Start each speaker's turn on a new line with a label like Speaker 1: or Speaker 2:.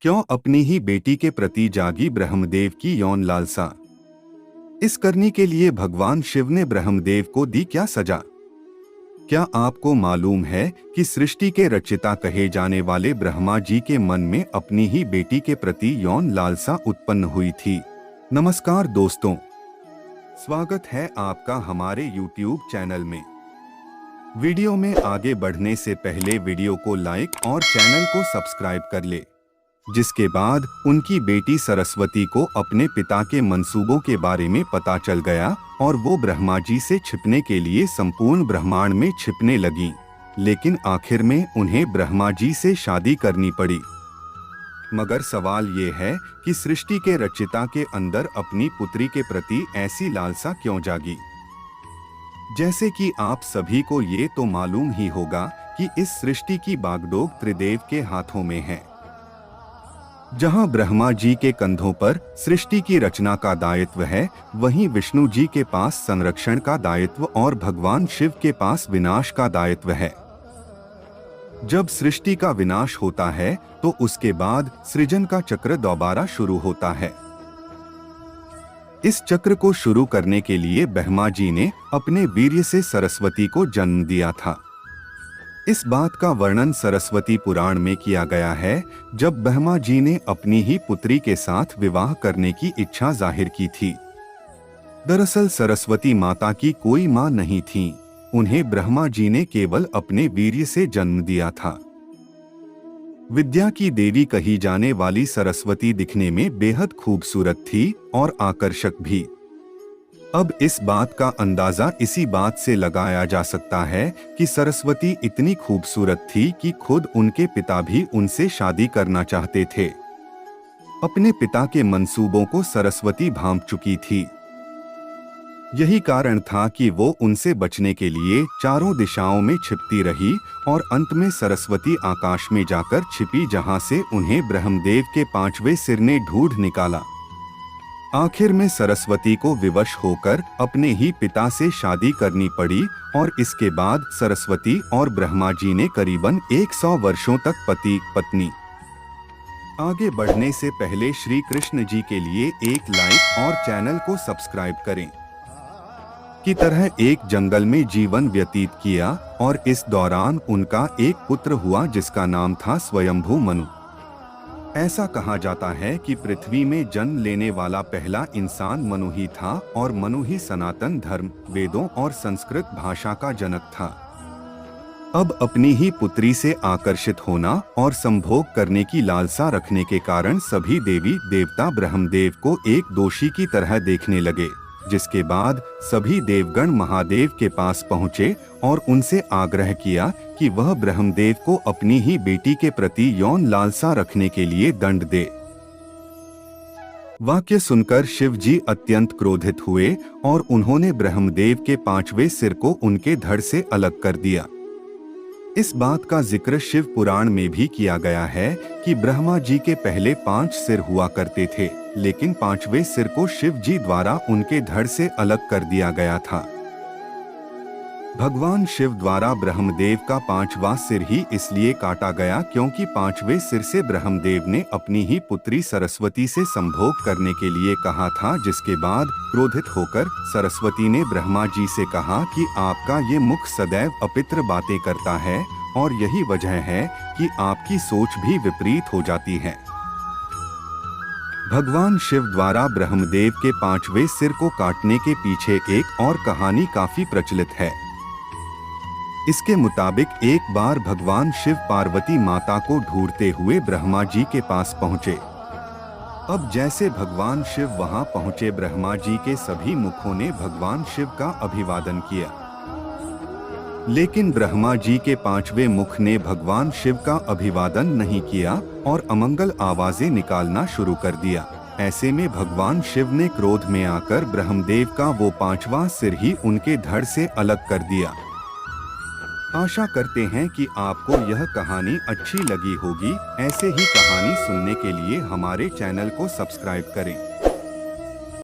Speaker 1: क्यों अपनी ही बेटी के प्रति जागी ब्रह्मदेव की यौन लालसा। इस करने के लिए भगवान शिव ने ब्रह्मदेव को दी क्या सजा। क्या आपको मालूम है कि सृष्टि के रचिता कहे जाने वाले ब्रह्मा जी के मन में अपनी ही बेटी के प्रति यौन लालसा उत्पन्न हुई थी। नमस्कार दोस्तों, स्वागत है आपका हमारे YouTube चैनल में। वीडियो में आगे बढ़ने से पहले वीडियो को लाइक और चैनल को सब्सक्राइब कर ले, जिसके बाद उनकी बेटी सरस्वती को अपने पिता के मंसूबों के बारे में पता चल गया और वो ब्रह्मा जी से छिपने के लिए संपूर्ण ब्रह्मांड में छिपने लगी। लेकिन आखिर में उन्हें ब्रह्मा जी से शादी करनी पड़ी। मगर सवाल ये है कि सृष्टि के रचिता के अंदर अपनी पुत्री के प्रति ऐसी लालसा क्यों जागी। जैसे कि आप सभी को ये तो मालूम ही होगा कि इस सृष्टि की बागडोर त्रिदेव के हाथों में है। जहां ब्रह्मा जी के कंधों पर सृष्टि की रचना का दायित्व है, वहीं विष्णु जी के पास संरक्षण का दायित्व और भगवान शिव के पास विनाश का दायित्व है। जब सृष्टि का विनाश होता है तो उसके बाद सृजन का चक्र दोबारा शुरू होता है। इस चक्र को शुरू करने के लिए ब्रह्मा जी ने अपने वीर्य से सरस्वती को जन्म दिया था। इस बात का वर्णन सरस्वती पुराण में किया गया है, जब ब्रह्मा जी ने अपनी ही पुत्री के साथ विवाह करने की इच्छा जाहिर की थी। दरअसल सरस्वती माता की कोई मां नहीं थी, उन्हें ब्रह्मा जी ने केवल अपने वीर्य से जन्म दिया था। विद्या की देवी कही जाने वाली सरस्वती दिखने में बेहद खूबसूरत थी और आकर्षक भी। अब इस बात का अंदाजा इसी बात से लगाया जा सकता है कि सरस्वती इतनी खूबसूरत थी कि खुद उनके पिता भी उनसे शादी करना चाहते थे। अपने पिता के मंसूबों को सरस्वती भांप चुकी थी। यही कारण था कि वो उनसे बचने के लिए चारों दिशाओं में छिपती रही और अंत में सरस्वती आकाश में जाकर छिपी, जहां से उन्हें ब्रह्मदेव के 5वें सिर ने ढूंढ निकाला। आखिर में सरस्वती को विवश होकर अपने ही पिता से शादी करनी पड़ी और इसके बाद सरस्वती और ब्रह्मा जी ने करीबन 100 वर्षों तक पति पत्नी। आगे बढ़ने से पहले श्री कृष्ण जी के लिए एक लाइक और चैनल को सब्सक्राइब करें। की तरह एक जंगल में जीवन व्यतीत किया और इस दौरान उनका एक पुत्र हुआ जिसका नाम था स्वयंभू मनु। ऐसा कहा जाता है कि पृथ्वी में जन्म लेने वाला पहला इंसान मनु ही था और मनु ही सनातन धर्म, वेदों और संस्कृत भाषा का जनक था। अब अपनी ही पुत्री से आकर्षित होना और संभोग करने की लालसा रखने के कारण सभी देवी देवता ब्रह्मदेव को एक दोषी की तरह देखने लगे, जिसके बाद सभी देवगण महादेव के पास पहुँचे और उनसे आग्रह किया कि वह ब्रह्मदेव को अपनी ही बेटी के प्रति यौन लालसा रखने के लिए दंड दे। वाक्य सुनकर शिव जी अत्यंत क्रोधित हुए और उन्होंने ब्रह्मदेव के 5वें सिर को उनके धड़ से अलग कर दिया। इस बात का जिक्र शिव पुराण में भी किया गया है कि ब्रह्मा जी के पहले 5 सिर हुआ करते थे, लेकिन 5वें सिर को शिव जी द्वारा उनके धड़ से अलग कर दिया गया था। भगवान शिव द्वारा ब्रह्मदेव का 5वां सिर ही इसलिए काटा गया क्योंकि 5वें सिर से ब्रह्मदेव ने अपनी ही पुत्री सरस्वती से संभोग करने के लिए कहा था, जिसके बाद क्रोधित होकर सरस्वती ने ब्रह्मा जी से कहा कि आपका ये मुख सदैव अपित्र बातें करता है और यही वजह है कि आपकी सोच भी विपरीत हो जाती है। भगवान शिव द्वारा ब्रह्मदेव के 5वें सिर को काटने के पीछे एक और कहानी काफी प्रचलित है। इसके मुताबिक एक बार भगवान शिव पार्वती माता को ढूंढते हुए ब्रह्मा जी के पास पहुँचे। अब जैसे भगवान शिव वहां पहुँचे, ब्रह्मा जी के सभी मुखों ने भगवान शिव का अभिवादन किया, लेकिन ब्रह्मा जी के 5वें मुख ने भगवान शिव का अभिवादन नहीं किया और अमंगल आवाजें निकालना शुरू कर दिया। ऐसे में भगवान शिव ने क्रोध में आकर ब्रह्मदेव का वो 5वां सिर ही उनके धड़ से अलग कर दिया। आशा करते हैं कि आपको यह कहानी अच्छी लगी होगी। ऐसे ही कहानी सुनने के लिए हमारे चैनल को सब्सक्राइब करें।